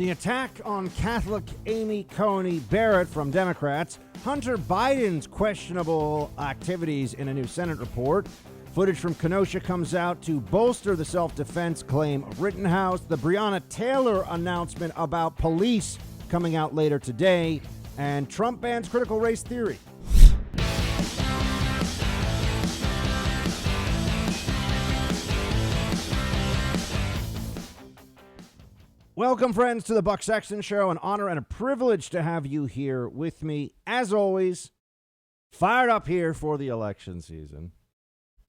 The attack on Catholic Amy Coney Barrett from Democrats, Hunter Biden's questionable activities in a new Senate report, footage from Kenosha comes out to bolster the self-defense claim of Rittenhouse, the Breonna Taylor announcement about police coming out later today, and Trump bans critical race theory. Welcome, friends, to the Buck Sexton Show. An honor and a privilege to have you here with me. As always, fired up here for the election season.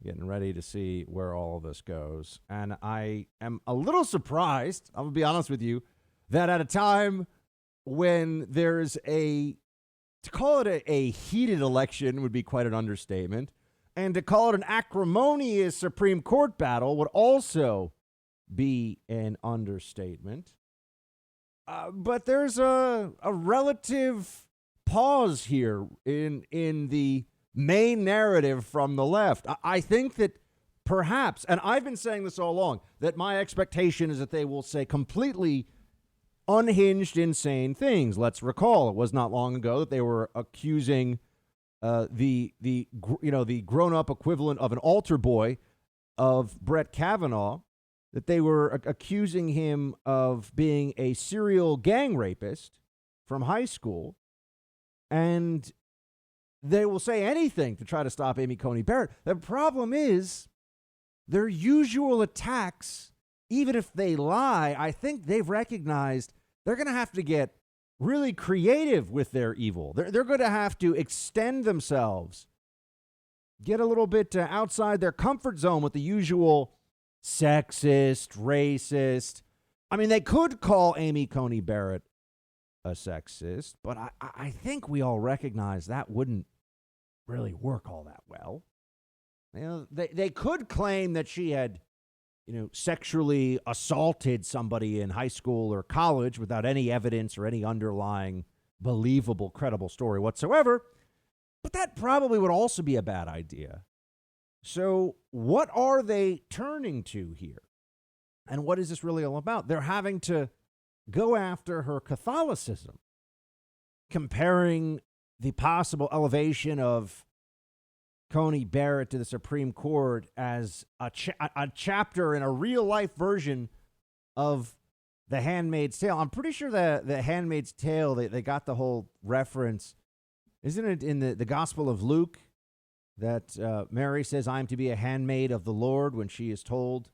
Getting ready to see where all of this goes. And I am a little surprised, I'm going to be honest with you, that at a time when there's to call it a heated election would be quite an understatement. And to call it an acrimonious Supreme Court battle would also be an understatement. But there's a relative pause here in the main narrative from the left. I think that perhaps, and I've been saying this all along, that my expectation is that they will say completely unhinged, insane things. Let's recall, it was not long ago that they were accusing the grown-up equivalent of an altar boy of Brett Kavanaugh, that they were accusing him of being a serial gang rapist from high school, and they will say anything to try to stop Amy Coney Barrett. The problem is their usual attacks, even if they lie, I think they've recognized they're going to have to get really creative with their evil. They're going to have to extend themselves, get a little bit outside their comfort zone with the usual sexist, racist. I mean, they could call Amy Coney Barrett a sexist, but I think we all recognize that wouldn't really work all that well. You know, they could claim that she had, sexually assaulted somebody in high school or college without any evidence or any underlying believable, credible story whatsoever, but that probably would also be a bad idea. So what are they turning to here? And what is this really all about? They're having to go after her Catholicism, comparing the possible elevation of Coney Barrett to the Supreme Court as a chapter in a real-life version of the Handmaid's Tale. I'm pretty sure the Handmaid's Tale, they got the whole reference. Isn't it in the Gospel of Luke that Mary says, "I'm to be a handmaid of the Lord," when she is told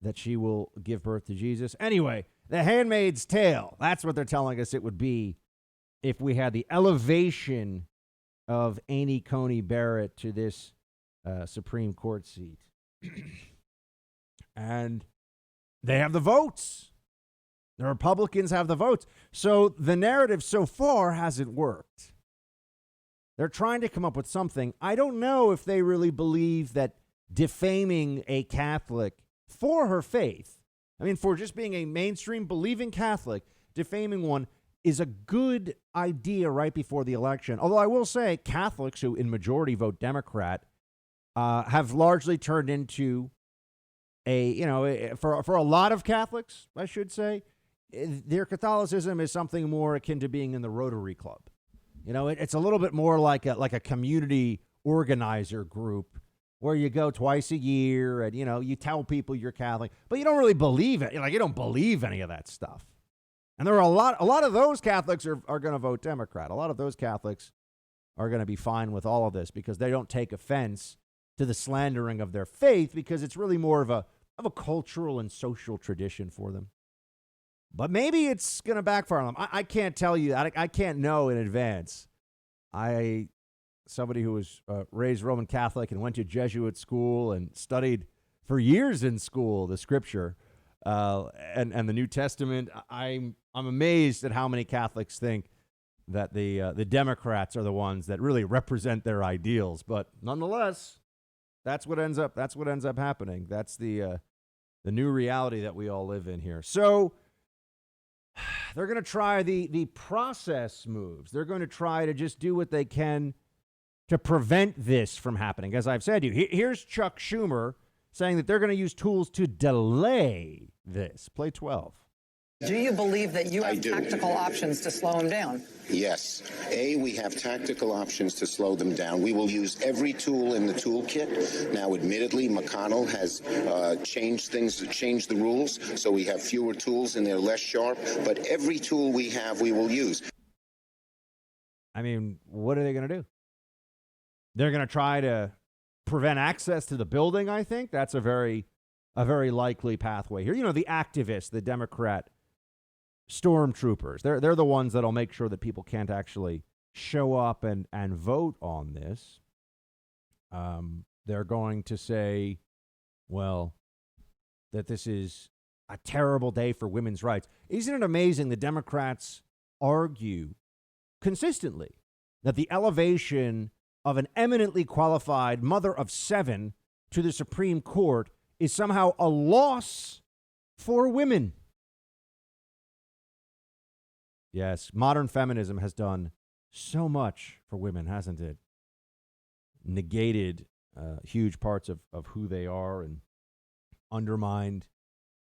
that she will give birth to Jesus? Anyway, the Handmaid's Tale, that's what they're telling us it would be if we had the elevation of Amy Coney Barrett to this Supreme Court seat. And they have the votes. The Republicans have the votes. So the narrative so far hasn't worked. They're trying to come up with something. I don't know if they really believe that defaming a Catholic for her faith, I mean, for just being a mainstream believing Catholic, defaming one is a good idea right before the election. Although I will say Catholics who in majority vote Democrat have largely turned into for a lot of Catholics, I should say, their Catholicism is something more akin to being in the Rotary Club. It's a little bit more like a community organizer group where you go twice a year and, you tell people you're Catholic, but you don't really believe it. You don't believe any of that stuff. And there are a lot of those Catholics are going to vote Democrat. A lot of those Catholics are going to be fine with all of this because they don't take offense to the slandering of their faith because it's really more of a cultural and social tradition for them. But maybe it's going to backfire on them. I can't tell you. I can't know in advance. Somebody who was raised Roman Catholic and went to Jesuit school and studied for years in school the Scripture and the New Testament. I'm amazed at how many Catholics think that the Democrats are the ones that really represent their ideals. But nonetheless, that's what ends up happening. That's the new reality that we all live in here. So they're going to try the process moves. They're going to try to just do what they can to prevent this from happening. As I've said to you, here's Chuck Schumer saying that they're going to use tools to delay this. Play 12. Do you believe that you have tactical options to slow them down? Yes. We have tactical options to slow them down. We will use every tool in the toolkit. Now, admittedly, McConnell has changed things, changed the rules, so we have fewer tools and they're less sharp. But every tool we have, we will use. I mean, what are they going to do? They're going to try to prevent access to the building, I think. That's a very likely pathway here. You know, the activists, the Democrat stormtroopers, they're the ones that'll make sure that people can't actually show up and vote on this. They're going to say, well, that this is a terrible day for women's rights. Isn't it amazing the Democrats argue consistently that the elevation of an eminently qualified mother of 7 to the Supreme Court is somehow a loss for women? Yes, modern feminism has done so much for women, hasn't it? Negated huge parts of who they are and undermined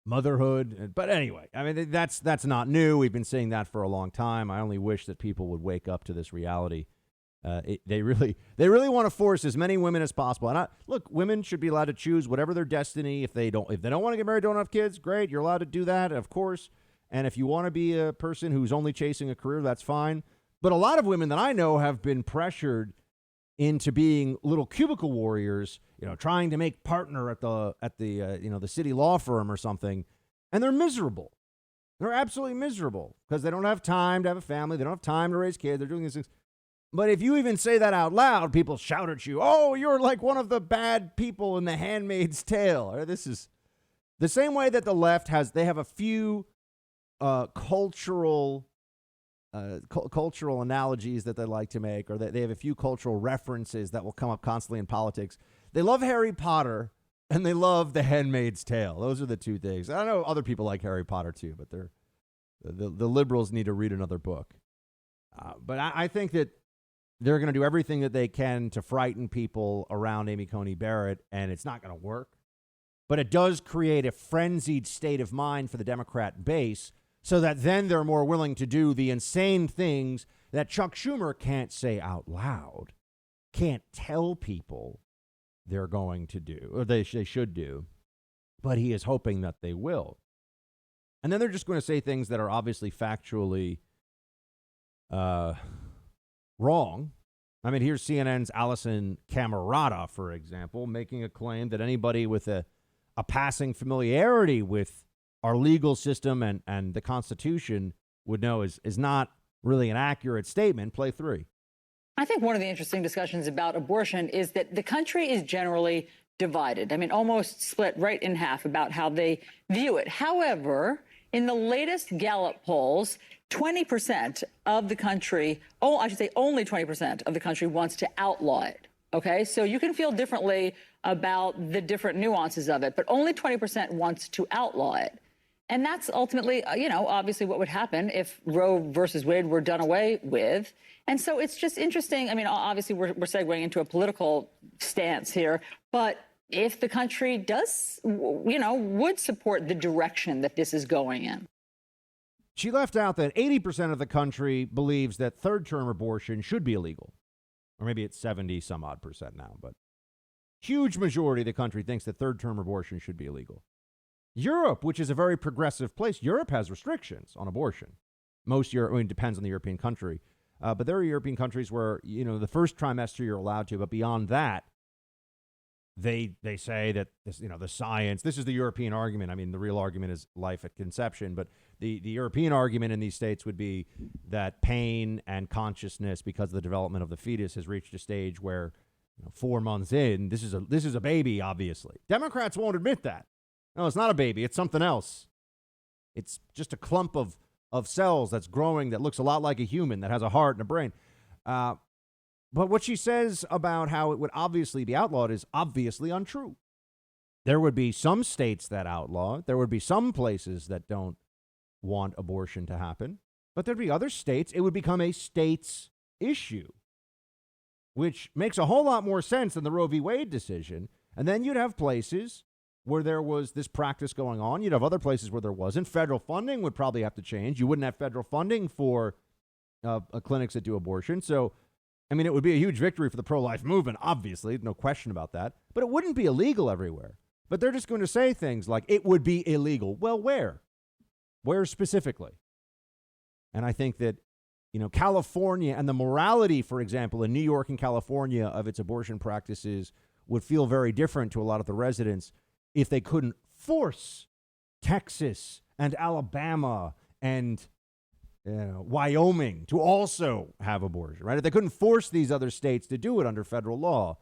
motherhood. But anyway, I mean, that's not new. We've been saying that for a long time. I only wish that people would wake up to this reality. They really want to force as many women as possible. And look, women should be allowed to choose whatever their destiny. If they don't want to get married, don't have kids, great. You're allowed to do that, of course. And if you want to be a person who's only chasing a career, that's fine. But a lot of women that I know have been pressured into being little cubicle warriors, trying to make partner at the city law firm or something, and they're miserable. They're absolutely miserable because they don't have time to have a family. They don't have time to raise kids. They're doing these things. But if you even say that out loud, people shout at you, oh, you're like one of the bad people in the Handmaid's Tale. Or this is the same way that the left they have a few cultural analogies that they like to make, or they have a few cultural references that will come up constantly in politics. They love Harry Potter and they love The Handmaid's Tale. Those are the two things. I know other people like Harry Potter too, but the liberals need to read another book. But I think that they're going to do everything that they can to frighten people around Amy Coney Barrett, and it's not going to work. But it does create a frenzied state of mind for the Democrat base, so that then they're more willing to do the insane things that Chuck Schumer can't say out loud, can't tell people they're going to do, or they should do, but he is hoping that they will. And then they're just going to say things that are obviously factually wrong. I mean, here's CNN's Allison Camerata, for example, making a claim that anybody with a passing familiarity with our legal system and the Constitution would know is not really an accurate statement. Play 3. I think one of the interesting discussions about abortion is that the country is generally divided. I mean, almost split right in half about how they view it. However, in the latest Gallup polls, 20% of the country, I should say only 20% of the country wants to outlaw it. Okay, so you can feel differently about the different nuances of it, but only 20% wants to outlaw it. And that's ultimately, obviously what would happen if Roe versus Wade were done away with. And so it's just interesting. I mean, obviously we're segueing into a political stance here, but if the country does, would support the direction that this is going in. She left out that 80% of the country believes that third-term abortion should be illegal. Or maybe it's 70 some odd percent now, but huge majority of the country thinks that third-term abortion should be illegal. Europe, which is a very progressive place, Europe has restrictions on abortion. It depends on the European country. But there are European countries where, the first trimester you're allowed to, but beyond that, they say that this, the science, this is the European argument. I mean, the real argument is life at conception, but the European argument in these states would be that pain and consciousness, because of the development of the fetus, has reached a stage where 4 months in, this is a baby, obviously. Democrats won't admit that. No, it's not a baby. It's something else. It's just a clump of cells that's growing that looks a lot like a human, that has a heart and a brain. But what she says about how it would obviously be outlawed is obviously untrue. There would be some states that outlaw it. There would be some places that don't want abortion to happen. But there'd be other states. It would become a state's issue, which makes a whole lot more sense than the Roe v. Wade decision. And then you'd have places where there was this practice going on. You'd have other places where there wasn't. Federal funding would probably have to change. You wouldn't have federal funding for clinics that do abortion. So, I mean, it would be a huge victory for the pro-life movement, obviously, no question about that. But it wouldn't be illegal everywhere. But they're just going to say things like, it would be illegal. Well, where? Where specifically? And I think that, California and the morality, for example, in New York and California of its abortion practices would feel very different to a lot of the residents if they couldn't force Texas and Alabama and Wyoming to also have abortion, right? If they couldn't force these other states to do it under federal law.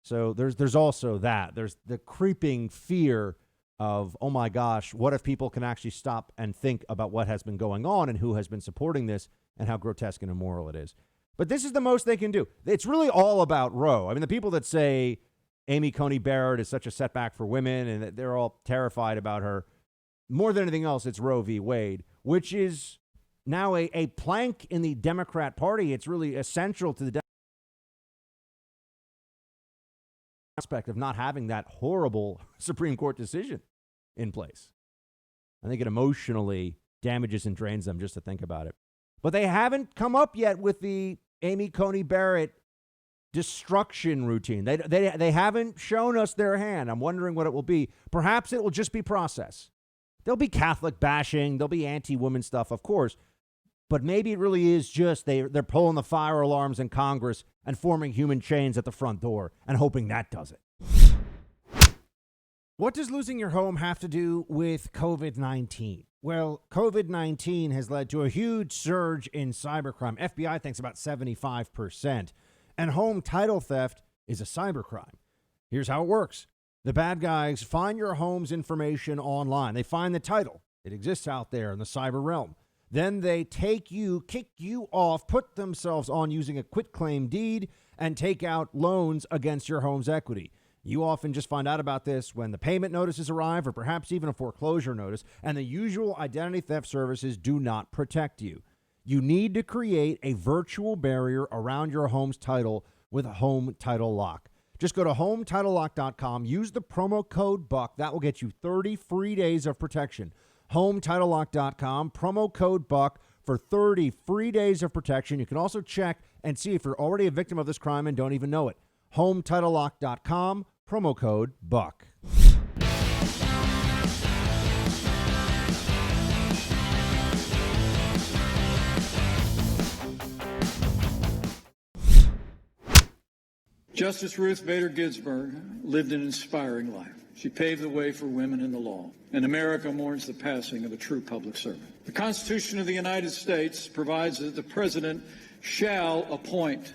So there's also that. There's the creeping fear of, oh my gosh, what if people can actually stop and think about what has been going on and who has been supporting this and how grotesque and immoral it is. But this is the most they can do. It's really all about Roe. I mean, the people that say Amy Coney Barrett is such a setback for women and that they're all terrified about her, more than anything else, it's Roe v. Wade, which is now a plank in the Democrat Party. It's really essential to the aspect of not having that horrible Supreme Court decision in place. I think it emotionally damages and drains them just to think about it. But they haven't come up yet with the Amy Coney Barrett destruction routine. They haven't shown us their hand. I'm wondering what it will be. Perhaps it will just be process. There'll be Catholic bashing. There'll be anti-woman stuff, of course. But maybe it really is just they're pulling the fire alarms in Congress and forming human chains at the front door and hoping that does it. What does losing your home have to do with COVID-19? Well, COVID-19 has led to a huge surge in cybercrime. FBI thinks about 75%. And home title theft is a cybercrime. Here's how it works. The bad guys find your home's information online. They find the title. It exists out there in the cyber realm. Then they take you, kick you off, put themselves on using a quitclaim deed, and take out loans against your home's equity. You often just find out about this when the payment notices arrive or perhaps even a foreclosure notice, and the usual identity theft services do not protect you. You need to create a virtual barrier around your home's title with a home title lock. Just go to HomeTitleLock.com, use the promo code BUCK. That will get you 30 free days of protection. HomeTitleLock.com, promo code BUCK for 30 free days of protection. You can also check and see if you're already a victim of this crime and don't even know it. HomeTitleLock.com, promo code BUCK. Justice Ruth Bader Ginsburg lived an inspiring life. She paved the way for women in the law, and America mourns the passing of a true public servant. The Constitution of the United States provides that the president shall appoint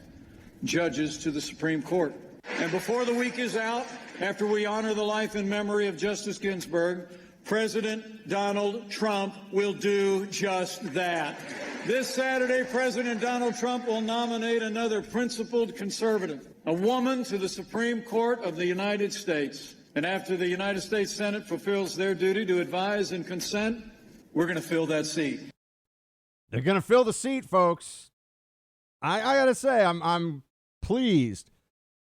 judges to the Supreme Court. And before the week is out, after we honor the life and memory of Justice Ginsburg, President Donald Trump will do just that. This Saturday, President Donald Trump will nominate another principled conservative, a woman, to the Supreme Court of the United States. And after the United States Senate fulfills their duty to advise and consent, we're going to fill that seat. They're going to fill the seat, folks. I got to say, I'm pleased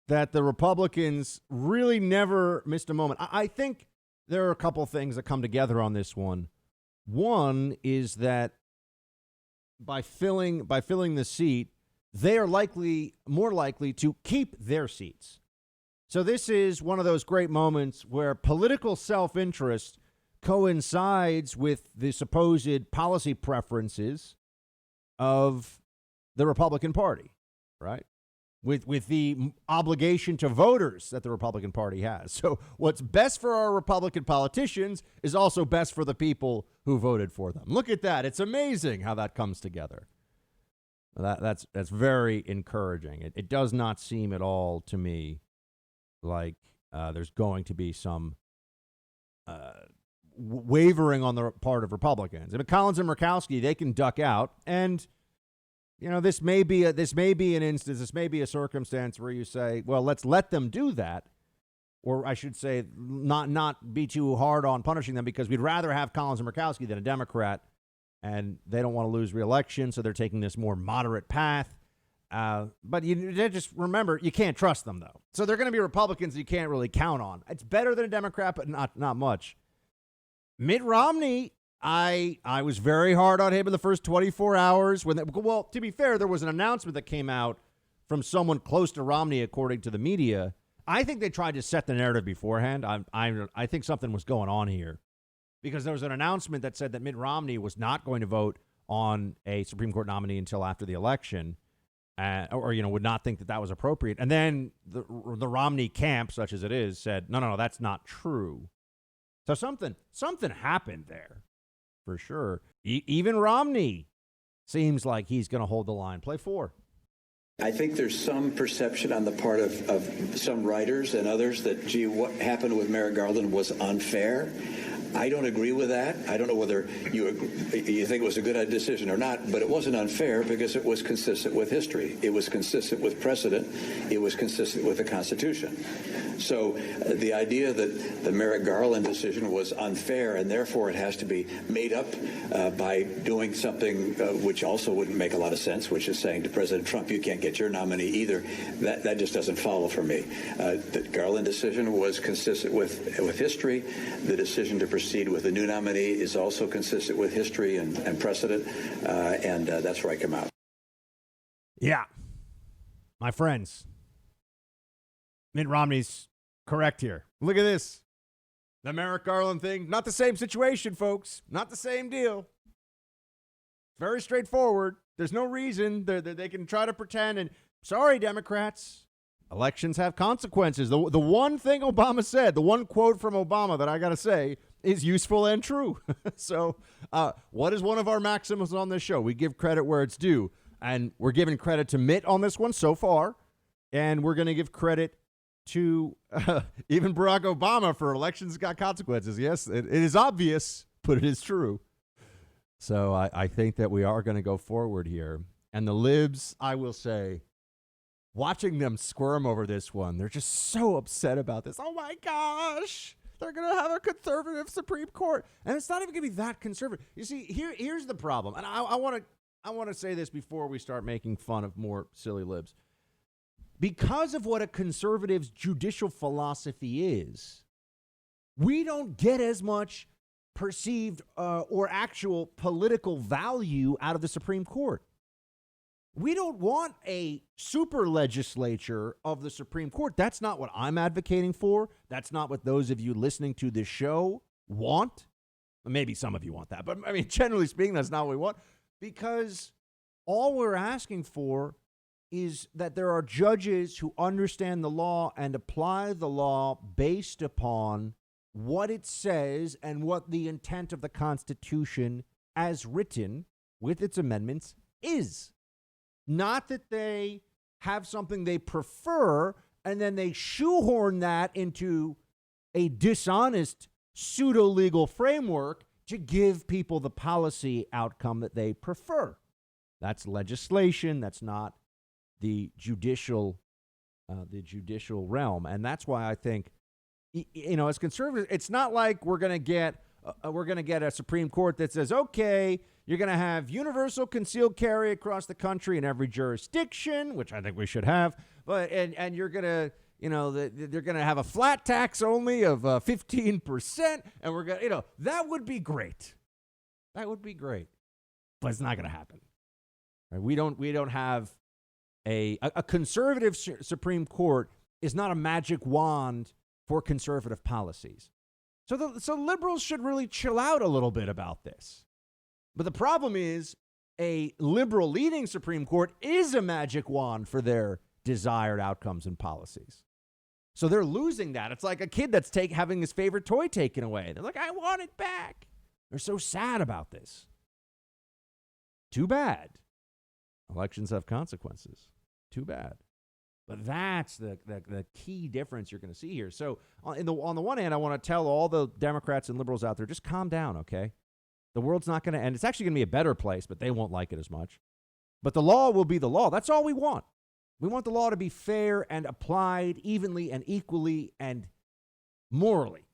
that the Republicans really never missed a moment. I think there are a couple things that come together on this one. One is that by filling the seat, they are more likely to keep their seats. So this is one of those great moments where political self-interest coincides with the supposed policy preferences of the Republican Party, right? With the obligation to voters that the Republican Party has. So what's best for our Republican politicians is also best for the people who voted for them. Look at that. It's amazing how that comes together. That's very encouraging. It does not seem at all to me like there's going to be some wavering on the part of Republicans. I mean, Collins and Murkowski, they can duck out, and this may be an instance, this may be a circumstance where you say, well, let's let them do that, or I should say, not be too hard on punishing them, because we'd rather have Collins and Murkowski than a Democrat, and they don't want to lose re-election, so they're taking this more moderate path. But you just remember, you can't trust them, though. So they're going to be Republicans you can't really count on. It's better than a Democrat, but not much. Mitt Romney, I was very hard on him in the first 24 hours. Well, to be fair, there was an announcement that came out from someone close to Romney, according to the media. I think they tried to set the narrative beforehand. I think something was going on here because there was an announcement that said that Mitt Romney was not going to vote on a Supreme Court nominee until after the election, or would not think that was appropriate. And then the Romney camp, such as it is, said, no, that's not true. So something happened there, for sure. Even Romney seems like he's going to hold the line. Play 4. I think there's some perception on the part of some writers and others that, gee, what happened with Merrick Garland was unfair. I don't agree with that. I don't know whether you think it was a good decision or not, but it wasn't unfair because it was consistent with history. It was consistent with precedent. It was consistent with the Constitution. So the idea that the Merrick Garland decision was unfair and therefore it has to be made up by doing something which also wouldn't make a lot of sense, which is saying to President Trump, you can't get your nominee either, that just doesn't follow for me. The Garland decision was consistent with history. The decision to proceed with a new nominee is also consistent with history and precedent, and that's where I come out. Yeah. My friends, Mitt Romney's correct here. Look at this. The Merrick Garland thing, not the same situation, folks. Not the same deal. Very straightforward. There's no reason they can try to pretend. And sorry, Democrats, elections have consequences. The one thing Obama said, the one quote from Obama that I got to say is useful and true. So what is one of our maxims on this show? We give credit where it's due. And we're giving credit to Mitt on this one so far. And we're going to give credit to even Barack Obama for elections got consequences. Yes, it is obvious, but it is true. So I think that we are going to go forward here. And the libs, I will say, watching them squirm over this one, they're just so upset about this. Oh, my gosh. They're going to have a conservative Supreme Court. And it's not even going to be that conservative. You see, here's the problem. And I want to say this before we start making fun of more silly libs. Because of what a conservative's judicial philosophy is, we don't get as much perceived or actual political value out of the Supreme Court. We don't want a super legislature of the Supreme Court. That's not what I'm advocating for. That's not what those of you listening to this show want. Maybe some of you want that, but I mean, generally speaking, that's not what we want, because all we're asking for is that there are judges who understand the law and apply the law based upon what it says and what the intent of the Constitution as written with its amendments is. Not that they have something they prefer and then they shoehorn that into a dishonest pseudo-legal framework to give people the policy outcome that they prefer. That's legislation. That's not the judicial realm. And that's why I think, as conservatives, it's not like we're going to get a Supreme Court that says, okay, you're going to have universal concealed carry across the country in every jurisdiction, which I think we should have, but and you're going to, they're going to have a flat tax only of 15%, and we're going to, that would be great. That would be great, but it's not going to happen. Right? We don't have a conservative Supreme Court is not a magic wand for conservative policies. So liberals should really chill out a little bit about this. But the problem is a liberal leading Supreme Court is a magic wand for their desired outcomes and policies. So they're losing that. It's like a kid that's having his favorite toy taken away. They're like, I want it back. They're so sad about this. Too bad. Elections have consequences. Too bad. But that's the key difference you're going to see here. So on the one hand, I want to tell all the Democrats and liberals out there, just calm down, okay? The world's not going to end. It's actually going to be a better place, but they won't like it as much. But the law will be the law. That's all we want. We want the law to be fair and applied evenly and equally and morally.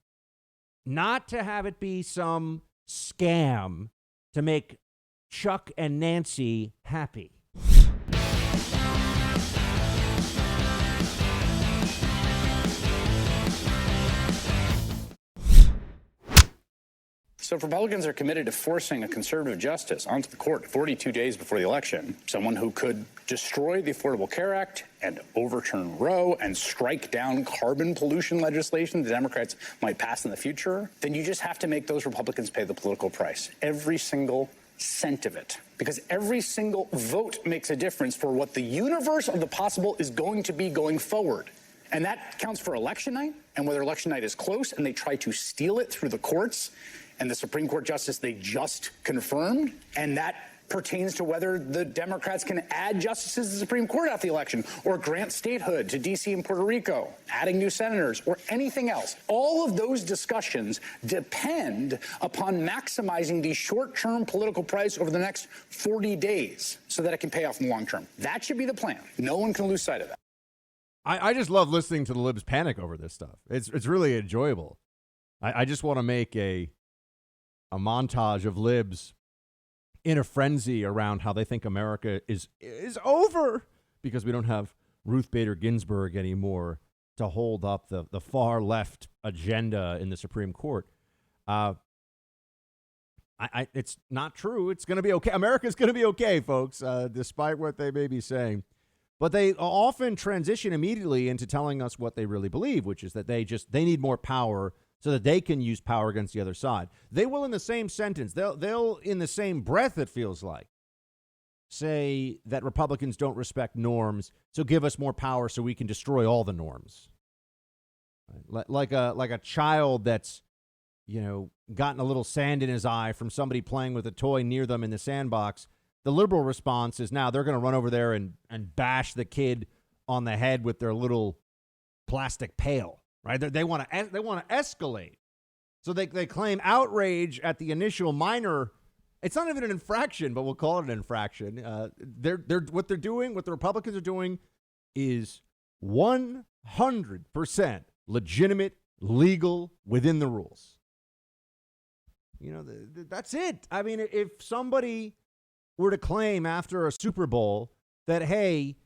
Not to have it be some scam to make Chuck and Nancy happy. So if Republicans are committed to forcing a conservative justice onto the court 42 days before the election, someone who could destroy the Affordable Care Act and overturn Roe and strike down carbon pollution legislation the Democrats might pass in the future, then you just have to make those Republicans pay the political price. Every single cent of it. Because every single vote makes a difference for what the universe of the possible is going to be going forward. And that counts for election night, and whether election night is close and they try to steal it through the courts and the Supreme Court justice they just confirmed, and that pertains to whether the Democrats can add justices to the Supreme Court after the election or grant statehood to D.C. and Puerto Rico, adding new senators or anything else. All of those discussions depend upon maximizing the short-term political price over the next 40 days so that it can pay off in the long term. That should be the plan. No one can lose sight of that. I just love listening to the libs panic over this stuff. It's really enjoyable. I just want to make a montage of libs in a frenzy around how they think America is over because we don't have Ruth Bader Ginsburg anymore to hold up the far left agenda in the Supreme Court. It's not true. It's going to be okay. America's going to be okay, folks, despite what they may be saying. But they often transition immediately into telling us what they really believe, which is that they need more power so that they can use power against the other side. They will, in the same sentence, they'll in the same breath, it feels like, say that Republicans don't respect norms, so give us more power so we can destroy all the norms. Right? Like a child that's, gotten a little sand in his eye from somebody playing with a toy near them in the sandbox. The liberal response is now they're going to run over there and bash the kid on the head with their little plastic pail. Right? They want to escalate. So they claim outrage at the initial minor. It's not even an infraction, but we'll call it an infraction. What the Republicans are doing is 100% legitimate, legal, within the rules. That's it. I mean, if somebody were to claim after a Super Bowl that, hey,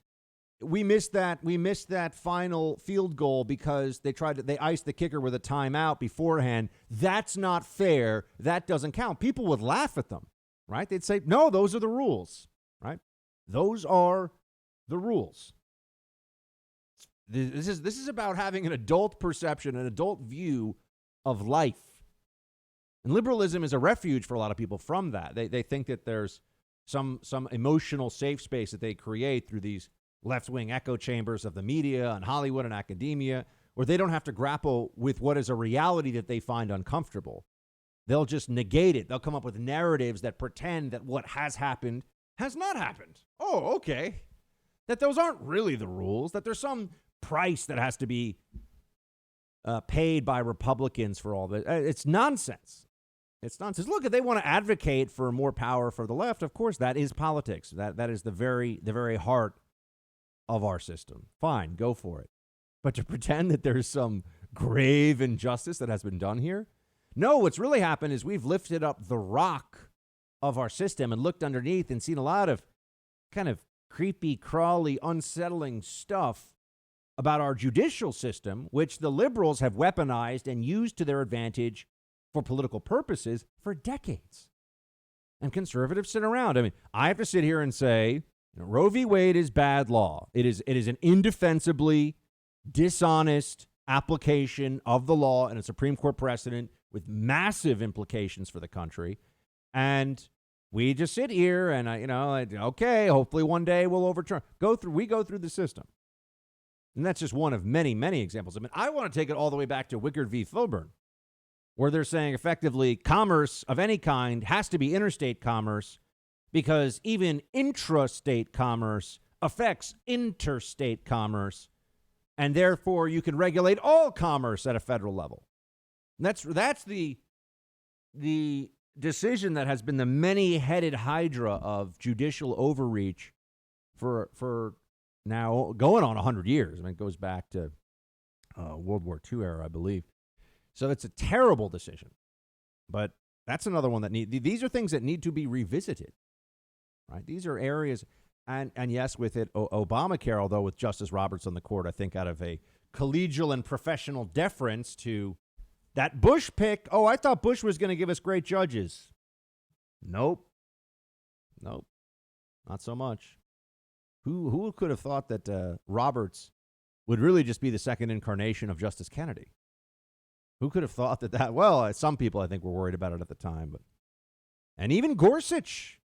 we missed that final field goal because they iced the kicker with a timeout beforehand. That's not fair. That doesn't count. People would laugh at them, right? They'd say, no, those are the rules, right? Those are the rules. This is about having an adult perception, an adult view of life. And liberalism is a refuge for a lot of people from that. They think that there's some emotional safe space that they create through these left-wing echo chambers of the media and Hollywood and academia, where they don't have to grapple with what is a reality that they find uncomfortable. They'll just negate it. They'll come up with narratives that pretend that what has happened has not happened. Oh, okay. That those aren't really the rules, that there's some price that has to be paid by Republicans for all this. It's nonsense. It's nonsense. Look, if they want to advocate for more power for the left, of course, that is politics. That is the very heart of our system. Fine, go for it. But to pretend that there's some grave injustice that has been done here? No, what's really happened is we've lifted up the rock of our system and looked underneath and seen a lot of kind of creepy, crawly, unsettling stuff about our judicial system, which the liberals have weaponized and used to their advantage for political purposes for decades. And conservatives sit around. I mean, I have to sit here and say, Roe v. Wade is bad law. It is an indefensibly dishonest application of the law and a Supreme Court precedent with massive implications for the country. And we just sit here and, okay, hopefully one day we'll overturn. We go through the system. And that's just one of many, many examples. I mean, I want to take it all the way back to Wickard v. Filburn, where they're saying effectively commerce of any kind has to be interstate commerce because even intrastate commerce affects interstate commerce, and therefore you can regulate all commerce at a federal level. And that's the decision that has been the many-headed hydra of judicial overreach for now going on 100 years. I mean, it goes back to World War II era, I believe. So it's a terrible decision. But that's another one that these are things that need to be revisited, right? These are areas, and yes, with it, Obamacare, although with Justice Roberts on the court, I think out of a collegial and professional deference to That Bush pick, oh, I thought Bush was going to give us great judges. Nope. Not so much. Who could have thought that Roberts would really just be the second incarnation of Justice Kennedy? Who could have thought that? Well, some people, I think, were worried about it at the time. And even Gorsuch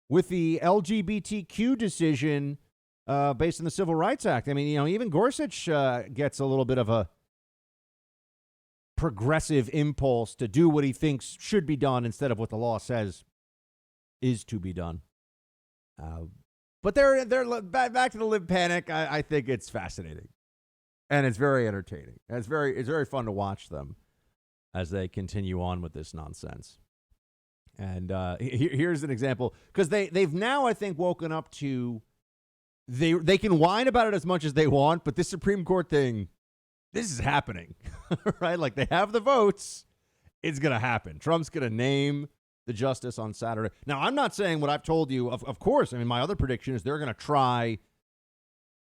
with the LGBTQ decision based on the Civil Rights Act. I mean, even Gorsuch gets a little bit of a progressive impulse to do what he thinks should be done instead of what the law says is to be done. But they're back to the live panic. I think it's fascinating, and it's very entertaining. And it's very fun to watch them as they continue on with this nonsense. And here's an example, because they've now, I think, woken up to they can whine about it as much as they want, but this Supreme Court thing, this is happening, right? Like, they have the votes. It's going to happen. Trump's going to name the justice on Saturday. Now, I'm not saying what I've told you. Of course, I mean, my other prediction is they're going to try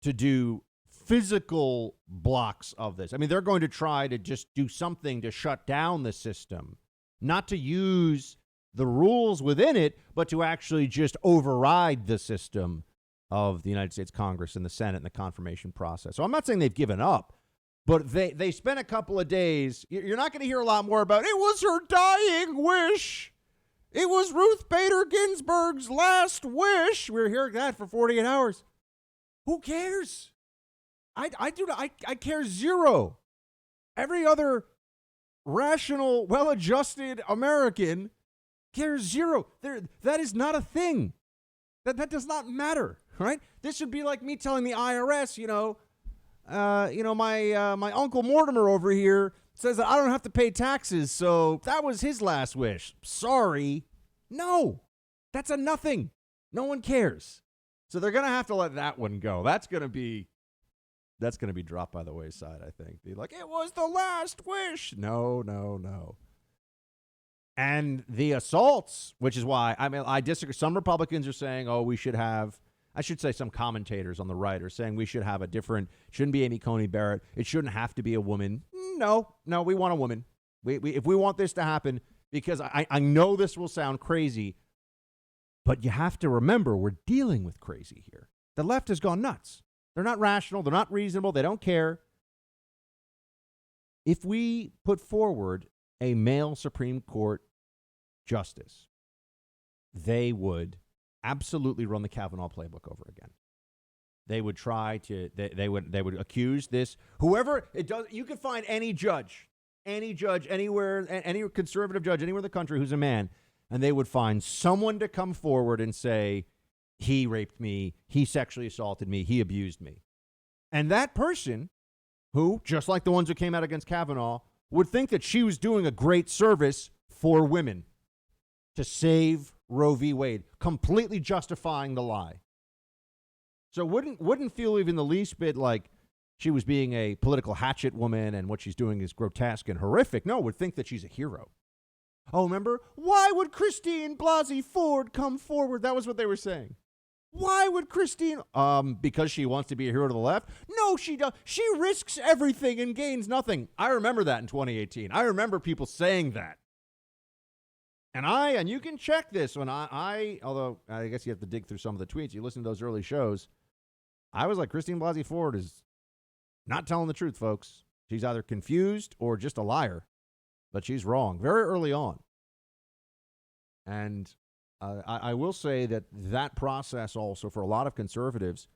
to do physical blocks of this. I mean, they're going to try to just do something to shut down the system, not to use the rules within it, but to actually just override the system of the United States Congress and the Senate and the confirmation process. So I'm not saying they've given up, but they spent a couple of days. You're not going to hear a lot more about it was her dying wish. It was Ruth Bader Ginsburg's last wish. We were hearing that for 48 hours. Who cares? I care zero. Every other rational, well-adjusted American cares zero. That is not a thing. That does not matter, right? This should be like me telling the IRS, my Uncle Mortimer over here says that I don't have to pay taxes, so that was his last wish. Sorry. No, that's a nothing. No one cares. So they're going to have to let that one go. That's going to be dropped by the wayside, I think. Be like, it was the last wish. No. And the assaults, which is why, I disagree. Some Republicans are saying, we should have, I should say some commentators on the right are saying we should have a different, shouldn't be Amy Coney Barrett. It shouldn't have to be a woman. No, we want a woman. If we want this to happen, because I know this will sound crazy, but you have to remember we're dealing with crazy here. The left has gone nuts. They're not rational. They're not reasonable. They don't care. If we put forward a male Supreme Court justice, they would absolutely run the Kavanaugh playbook over again. They would try to, they would accuse this, whoever it does. You could find any judge anywhere, any conservative judge anywhere in the country who's a man, and they would find someone to come forward and say, he raped me, he sexually assaulted me, he abused me. And that person, who, just like the ones who came out against Kavanaugh, would think that she was doing a great service for women to save Roe v. Wade, completely justifying the lie. So wouldn't feel even the least bit like she was being a political hatchet woman and what she's doing is grotesque and horrific. No, would think that she's a hero. Oh, remember? Why would Christine Blasey Ford come forward? That was what they were saying. Why would Christine? Because she wants to be a hero to the left? No, she does. She risks everything and gains nothing. I remember that in 2018. I remember people saying that. And you can check this when although I guess you have to dig through some of the tweets. You listen to those early shows. I was like, Christine Blasey Ford is not telling the truth, folks. She's either confused or just a liar, but she's wrong very early on. And I will say that process also for a lot of conservatives,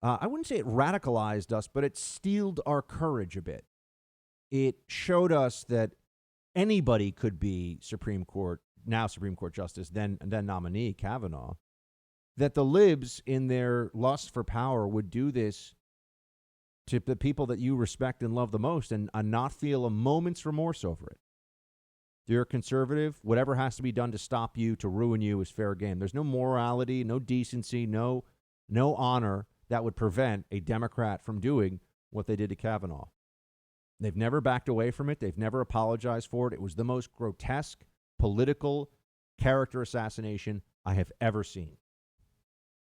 I wouldn't say it radicalized us, but it steeled our courage a bit. It showed us that anybody could be Supreme Court Justice, then nominee Kavanaugh, that the libs in their lust for power would do this to the people that you respect and love the most and not feel a moment's remorse over it. If you're a conservative, whatever has to be done to stop you, to ruin you, is fair game. There's no morality, no decency, no honor that would prevent a Democrat from doing what they did to Kavanaugh. They've never backed away from it. They've never apologized for it. It was the most grotesque political character assassination I have ever seen.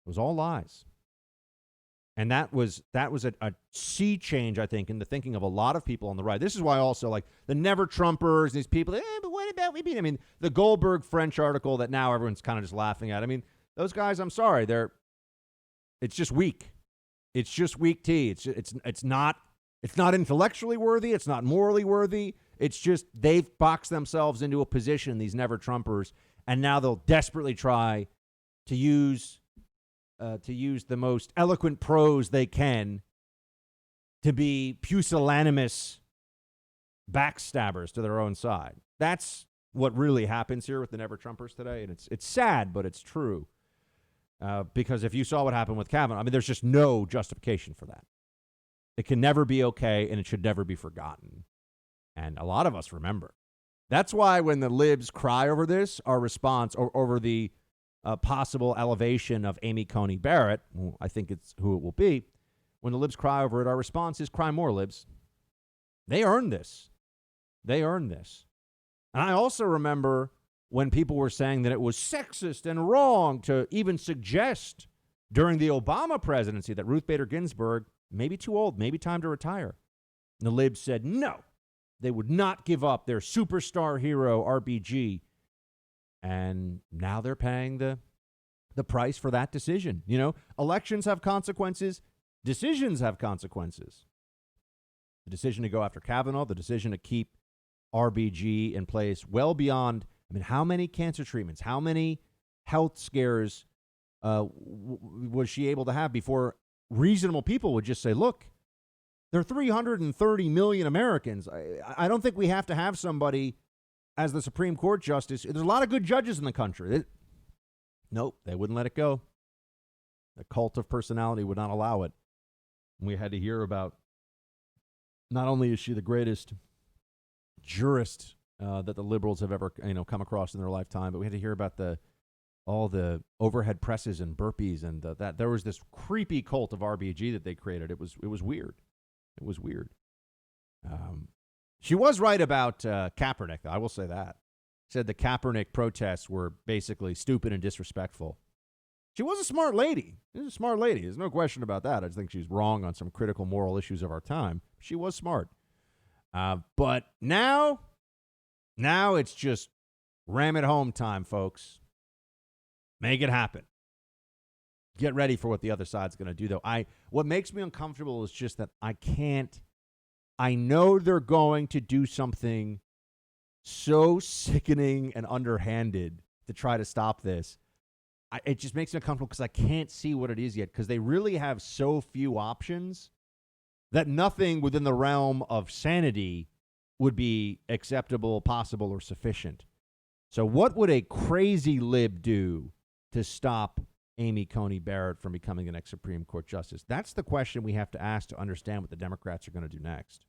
It was all lies. And that was a sea change, I think, in the thinking of a lot of people on the right. This is why also, like, the never-Trumpers, these people, but what about we? I mean, the Goldberg French article that now everyone's kind of just laughing at. I mean, those guys, I'm sorry, it's just weak. It's just weak tea. It's not intellectually worthy. It's not morally worthy. It's just they've boxed themselves into a position, these never-Trumpers, and now they'll desperately try to use the most eloquent prose they can to be pusillanimous backstabbers to their own side. That's what really happens here with the never-Trumpers today, and it's sad, but it's true. Because if you saw what happened with Kavanaugh, I mean, there's just no justification for that. It can never be okay, and it should never be forgotten. And a lot of us remember. That's why when the libs cry over this, our response over the possible elevation of Amy Coney Barrett, well, I think it's who it will be, when the libs cry over it, our response is cry more, libs. They earned this. They earned this. And I also remember when people were saying that it was sexist and wrong to even suggest during the Obama presidency that Ruth Bader Ginsburg may be too old, maybe time to retire. And the libs said no. They would not give up their superstar hero, RBG. And now they're paying the price for that decision. You know, elections have consequences. Decisions have consequences. The decision to go after Kavanaugh, the decision to keep RBG in place well beyond, I mean, how many cancer treatments, how many health scares was she able to have before reasonable people would just say, look, there are 330 million Americans. I don't think we have to have somebody as the Supreme Court justice. There's a lot of good judges in the country. Nope, they wouldn't let it go. The cult of personality would not allow it. And we had to hear about, not only is she the greatest jurist that the liberals have ever come across in their lifetime, but we had to hear about all the overhead presses and burpees and that there was this creepy cult of RBG that they created. It was weird. It was weird. She was right about Kaepernick, though. I will say that. Said the Kaepernick protests were basically stupid and disrespectful. She was a smart lady. She was a smart lady. There's no question about that. I just think she's wrong on some critical moral issues of our time. She was smart. But now it's just ram it home time, folks. Make it happen. Get ready for what the other side's going to do, though. What makes me uncomfortable is just that I know they're going to do something so sickening and underhanded to try to stop this. It just makes me uncomfortable because I can't see what it is yet, because they really have so few options that nothing within the realm of sanity would be acceptable, possible, or sufficient. So what would a crazy lib do to stop Amy Coney Barrett from becoming the next Supreme Court justice? That's the question we have to ask to understand what the Democrats are going to do next.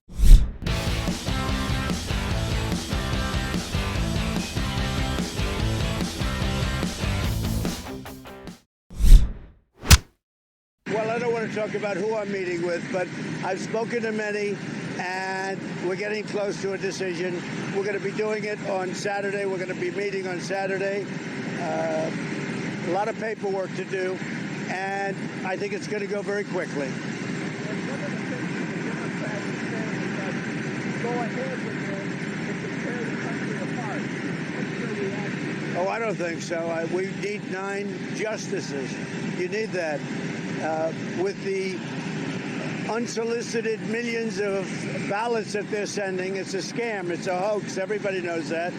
Well, I don't want to talk about who I'm meeting with, but I've spoken to many, and we're getting close to a decision. We're going to be doing it on Saturday. We're going to be meeting on Saturday. A lot of paperwork to do, and I think it's going to go very quickly. Oh, I don't think so. We need 9 justices. You need that. With the unsolicited millions of ballots that they're sending, it's a scam. It's a hoax. Everybody knows that.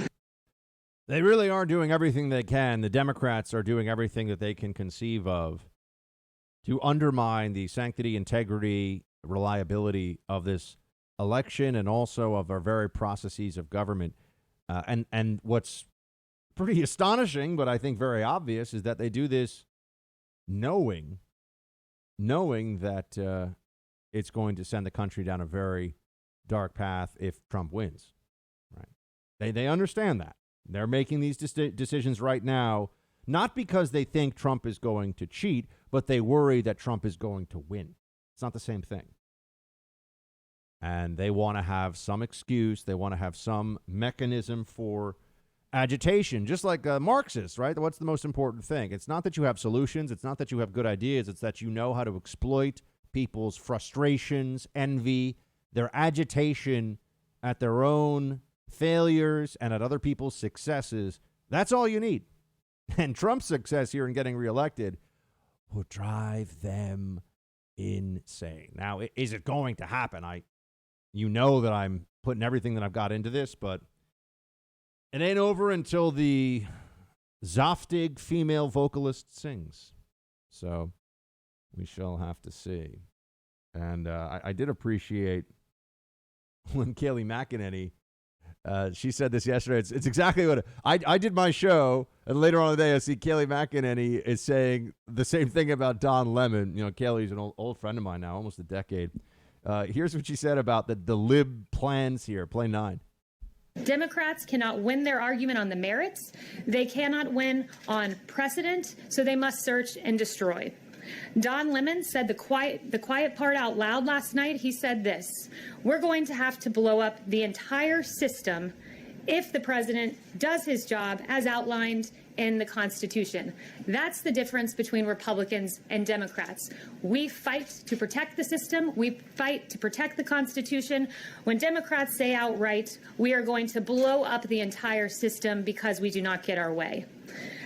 They really are doing everything they can. The Democrats are doing everything that they can conceive of to undermine the sanctity, integrity, reliability of this election and also of our very processes of government. And what's pretty astonishing, but I think very obvious, is that they do this knowing that it's going to send the country down a very dark path if Trump wins. Right? They understand that. They're making these decisions right now, not because they think Trump is going to cheat, but they worry that Trump is going to win. It's not the same thing. And they want to have some excuse. They want to have some mechanism for agitation, just like Marxists, right? What's the most important thing? It's not that you have solutions. It's not that you have good ideas. It's that you know how to exploit people's frustrations, envy, their agitation at their own failures and at other people's successes. That's all you need. And Trump's success here in getting reelected will drive them insane. Now, is it going to happen? You know that I'm putting everything that I've got into this, but it ain't over until the Zoftig female vocalist sings. So we shall have to see. And I did appreciate when Kayleigh McEnany, she said this yesterday. It's exactly what I did my show, and later on in the day, I see Kayleigh McEnany is saying the same thing about Don Lemon. You know, Kayleigh's an old friend of mine now, almost a decade. Here's what she said about the lib plans here. Play 9. Democrats cannot win their argument on the merits. They cannot win on precedent, so they must search and destroy. Don Lemon said the quiet part out loud last night. He said this: we're going to have to blow up the entire system if the president does his job as outlined in the Constitution. That's the difference between Republicans and Democrats. We fight to protect the system. We fight to protect the Constitution. When Democrats say outright, we are going to blow up the entire system because we do not get our way.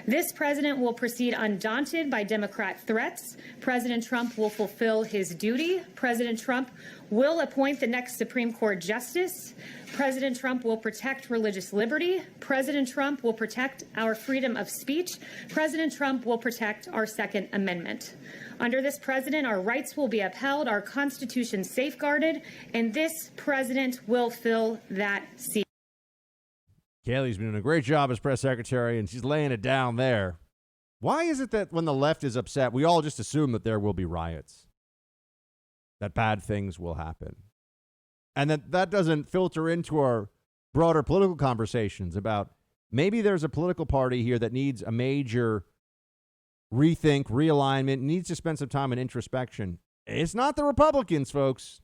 This president will proceed undaunted by Democrat threats. President Trump will fulfill his duty. President Trump will appoint the next Supreme Court justice. President Trump will protect religious liberty. President Trump will protect our freedom of speech. President Trump will protect our Second Amendment. Under this president, our rights will be upheld, our Constitution safeguarded, and this president will fill that seat. Kayleigh's been doing a great job as press secretary, and she's laying it down there. Why is it that when the left is upset, we all just assume that there will be riots, that bad things will happen, and that doesn't filter into our broader political conversations about maybe there's a political party here that needs a major rethink, realignment, needs to spend some time in introspection? It's not the Republicans, folks.